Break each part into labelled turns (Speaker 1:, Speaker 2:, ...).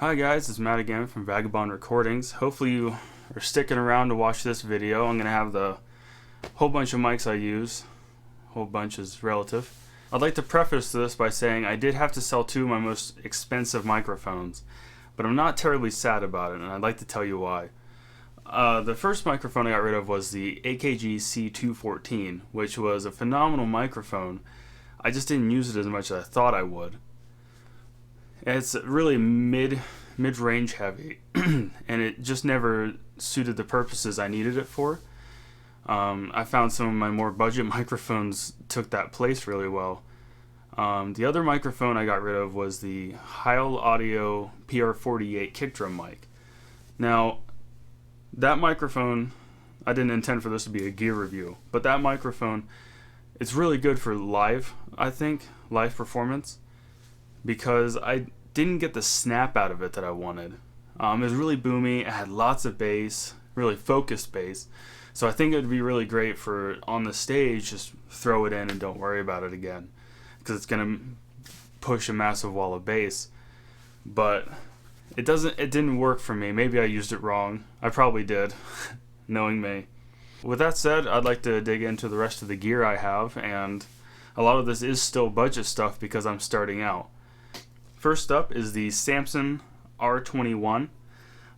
Speaker 1: Hi guys, it's Matt again from Vagabond Recordings. Hopefully you are sticking around to watch this video. I'm going to have the whole bunch of mics I use. Whole bunch is relative. I'd like to preface this by saying I did have to sell two of my most expensive microphones, but I'm not terribly sad about it, and I'd like to tell you why. The first microphone I got rid of was the AKG C214, which was a phenomenal microphone. I just didn't use it as much as I thought I would. It's really mid-range heavy, and it just never suited the purposes I needed it for. I found some of my more budget microphones took that place really well. The other microphone I got rid of was the Heil Audio PR48 kick drum mic. Now, that microphone, I didn't intend for this to be a gear review, but that microphone, it's really good for live, I think, live performance, because I didn't get the snap out of it that I wanted. It was really boomy, it had lots of bass, really focused bass, so I think it would be really great for on the stage, just throw it in and don't worry about it again, because it's going to push a massive wall of bass. But it didn't work for me. Maybe I used it wrong. I probably did, knowing me. With that said, I'd like to dig into the rest of the gear I have, and a lot of this is still budget stuff because I'm starting out. First up is the Samson R21.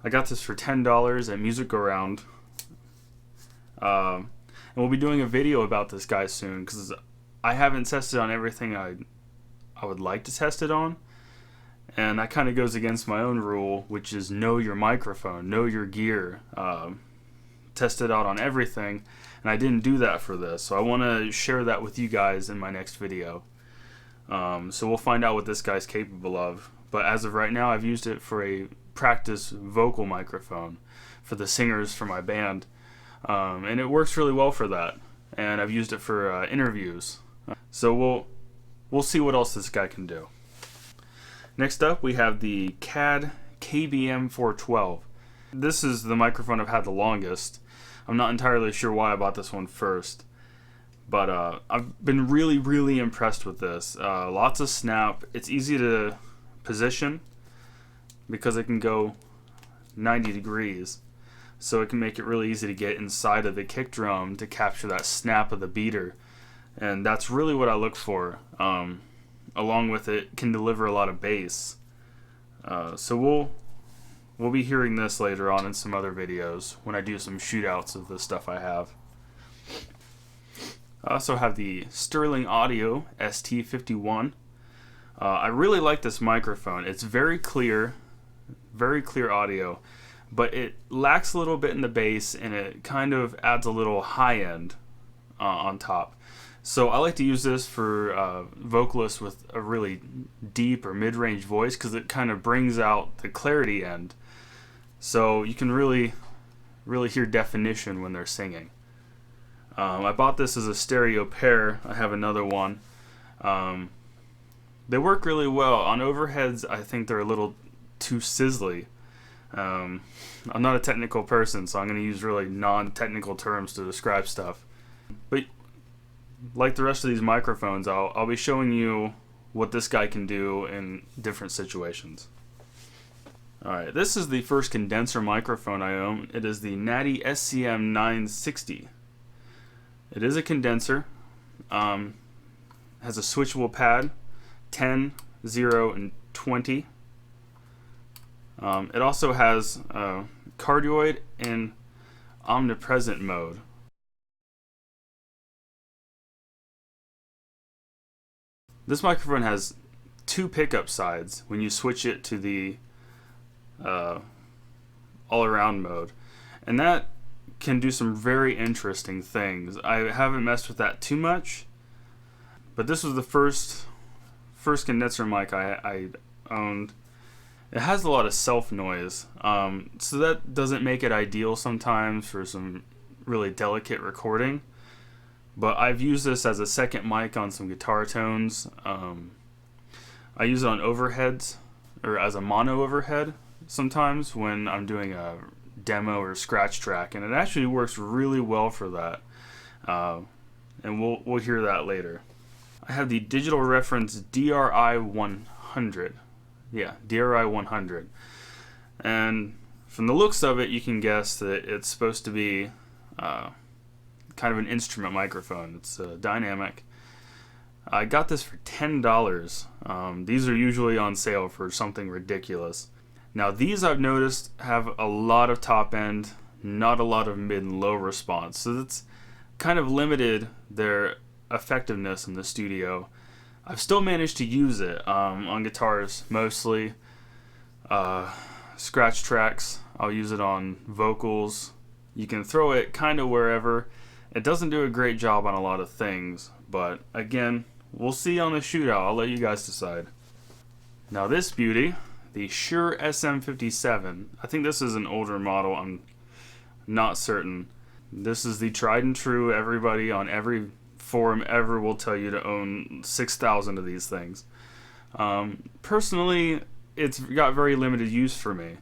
Speaker 1: I got this for $10 at Music Around. And we'll be doing a video about this guy soon because I haven't tested on everything I would like to test it on. And that kind of goes against my own rule, which is know your microphone, know your gear, test it out on everything. And I didn't do that for this, so I want to share that with you guys in my next video. So we'll find out what this guy's capable of. But as of right now, I've used it for a practice vocal microphone for the singers for my band. And it works really well for that. And I've used it for interviews. So we'll see what else this guy can do. Next up, we have the CAD KBM 412. This is the microphone I've had the longest. I'm not entirely sure why I bought this one first. But I've been really impressed with this. Lots of snap. It's easy to position because it can go 90 degrees. So it can make it really easy to get inside of the kick drum to capture that snap of the beater. And that's really what I look for. Along with it, can deliver a lot of bass. So we'll be hearing this later on in some other videos when I do some shootouts of the stuff I have. I also have the Sterling Audio ST51. I really like this microphone. It's very clear audio, but it lacks a little bit in the bass, and it kind of adds a little high end on top. So I like to use this for vocalists with a really deep or mid-range voice because it kind of brings out the clarity end. So you can really hear definition when they're singing. I bought this as a stereo pair. I have another one. They work really well. On overheads, I think they're a little too sizzly. I'm not a technical person, so I'm going to use really non-technical terms to describe stuff. But like the rest of these microphones, I'll be showing you what this guy can do in different situations. Alright, this is the first condenser microphone I own. It is the Natty SCM 960. It is a condenser, has a switchable pad, 10, 0, and 20. It also has cardioid and omnipresent mode. This microphone has two pickup sides when you switch it to the all-around mode, and that can do some very interesting things. I haven't messed with that too much, but this was the first condenser mic I owned. It has a lot of self noise, so that doesn't make it ideal sometimes for some really delicate recording, but I've used this as a second mic on some guitar tones. I use it on overheads, or as a mono overhead sometimes when I'm doing a demo or scratch track, and it actually works really well for that, and we'll hear that later. I have the digital reference DRI 100. Yeah, DRI 100. And from the looks of it, you can guess that it's supposed to be kind of an instrument microphone. It's dynamic. I got this for $10. These are usually on sale for something ridiculous. Now these, I've noticed, have a lot of top end, not a lot of mid and low response. So that's kind of limited their effectiveness in the studio. I've still managed to use it on guitars mostly. Scratch tracks, I'll use it on vocals. You can throw it kind of wherever. It doesn't do a great job on a lot of things, but again, we'll see on the shootout. I'll let you guys decide. Now this beauty, the Shure SM57. I think this is an older model. I'm not certain. This is the tried and true. Everybody on every forum ever will tell you to own 6,000 of these things. Personally, it's got very limited use for me.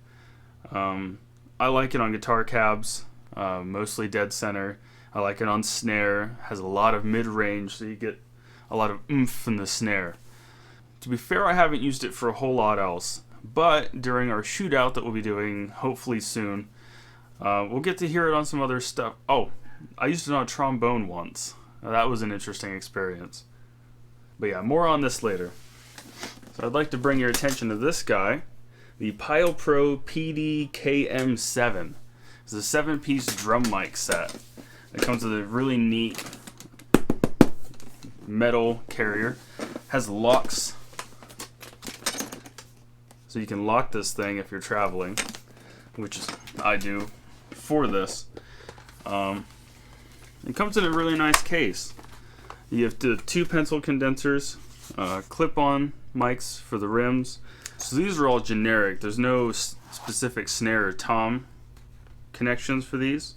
Speaker 1: I like it on guitar cabs, mostly dead center. I like it on snare. Has a lot of mid-range, so you get a lot of oomph in the snare. To be fair, I haven't used it for a whole lot else, but during our shootout that we'll be doing hopefully soon, we'll get to hear it on some other stuff. Oh, I used it on a trombone once. That was an interesting experience. But yeah, more on this later. So I'd like to bring your attention to this guy, the Pile Pro PD-KM7. It's a 7-piece drum mic set. It comes with a really neat metal carrier. Has locks, so you can lock this thing if you're traveling, which is I do for this. It comes in a really nice case. You have the 2 pencil condensers, clip-on mics for the rims. So these are all generic. There's no specific snare or tom connections for these.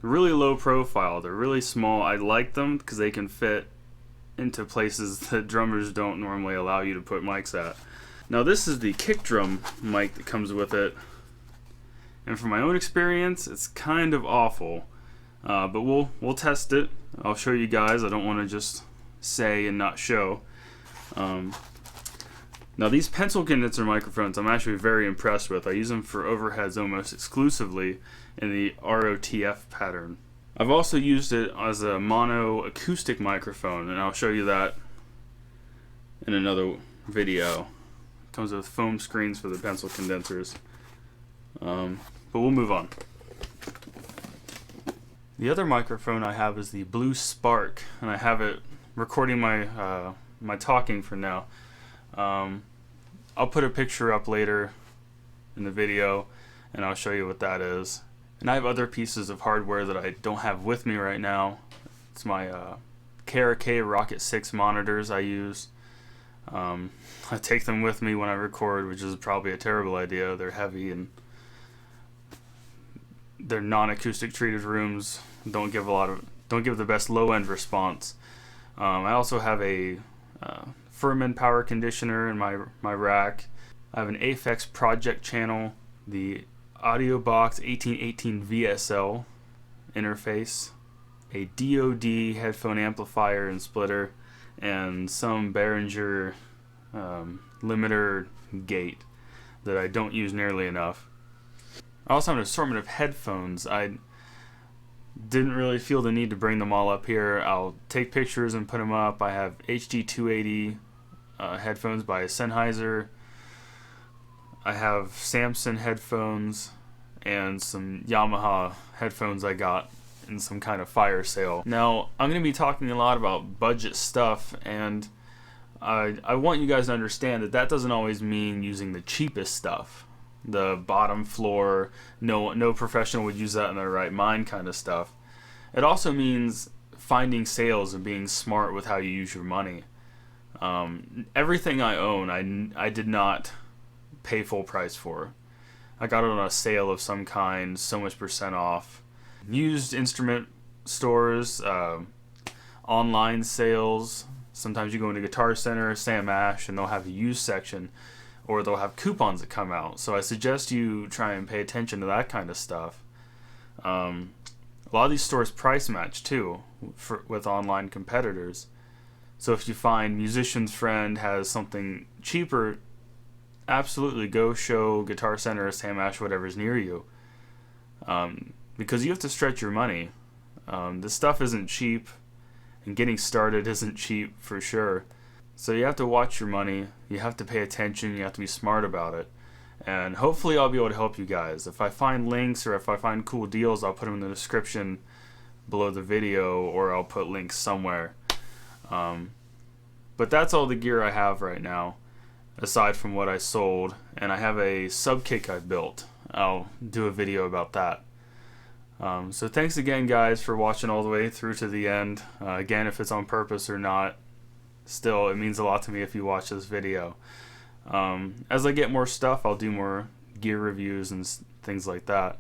Speaker 1: Really low profile. They're really small. I like them because they can fit into places that drummers don't normally allow you to put mics at. Now this is the kick drum mic that comes with it, and from my own experience, it's kind of awful. But we'll test it. I'll show you guys. I don't want to just say and not show. Now these pencil condenser microphones I'm actually very impressed with. I use them for overheads almost exclusively in the ROTF pattern. I've also used it as a mono acoustic microphone, and I'll show you that in another video. It comes with foam screens for the pencil condensers. But we'll move on. The other microphone I have is the Blue Spark, and I have it recording my my talking for now. I'll put a picture up later in the video, and I'll show you what that is. And I have other pieces of hardware that I don't have with me right now. It's my KRK Rocket 6 monitors I use. I take them with me when I record, which is probably a terrible idea. They're heavy and they're non-acoustic treated rooms. Don't give the best low-end response. I also have a Furman power conditioner in my rack. I have an Aphex Project channel, the Audio Box 1818 VSL interface, a DoD headphone amplifier and splitter, and some Behringer limiter gate that I don't use nearly enough. I also have an assortment of headphones. I didn't really feel the need to bring them all up here. I'll take pictures and put them up. I have HD280 headphones by Sennheiser. I have Samson headphones and some Yamaha headphones I got in some kind of fire sale. Now, I'm going to be talking a lot about budget stuff, and I want you guys to understand that that doesn't always mean using the cheapest stuff. The bottom floor, no professional would use that in their right mind kind of stuff. It also means finding sales and being smart with how you use your money. Everything I own, I did not pay full price for. I got it on a sale of some kind, so much % off. Used instrument stores, online sales. Sometimes you go into Guitar Center, Sam Ash, and they'll have a used section, or they'll have coupons that come out. So I suggest you try and pay attention to that kind of stuff. A lot of these stores price match too with online competitors. So if you find Musician's Friend has something cheaper absolutely go show Guitar Center or Sam Ash, whatever's near you, because you have to stretch your money. This stuff isn't cheap, and getting started isn't cheap for sure. So you have to watch your money, you have to pay attention, you have to be smart about it. And hopefully I'll be able to help you guys. If I find links or if I find cool deals, I'll put them in the description below the video, or I'll put links somewhere. But that's all the gear I have right now, aside from what I sold. And I have a sub kick I built. I'll do a video about that. So thanks again, guys, for watching all the way through to the end. Again, if it's on purpose or not, still, it means a lot to me if you watch this video. As I get more stuff, I'll do more gear reviews and things like that.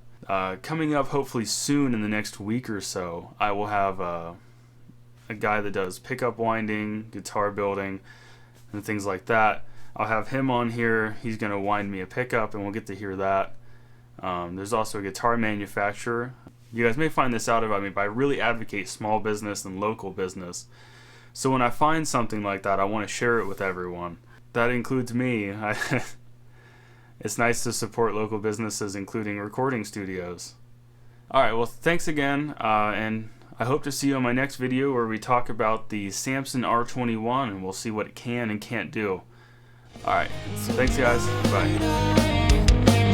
Speaker 1: Coming up hopefully soon in the next week or so, I will have a guy that does pickup winding, guitar building, and things like that. I'll have him on here. He's going to wind me a pickup, and we'll get to hear that. There's also a guitar manufacturer. You guys may find this out about me, but I really advocate small business and local business. So when I find something like that, I want to share it with everyone. That includes me. It's nice to support local businesses, including recording studios. Alright, well, thanks again, and I hope to see you on my next video where we talk about the Samson R21 and we'll see what it can and can't do. Alright, thanks guys, bye.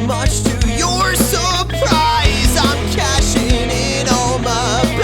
Speaker 2: Much to your surprise, I'm cashing in all my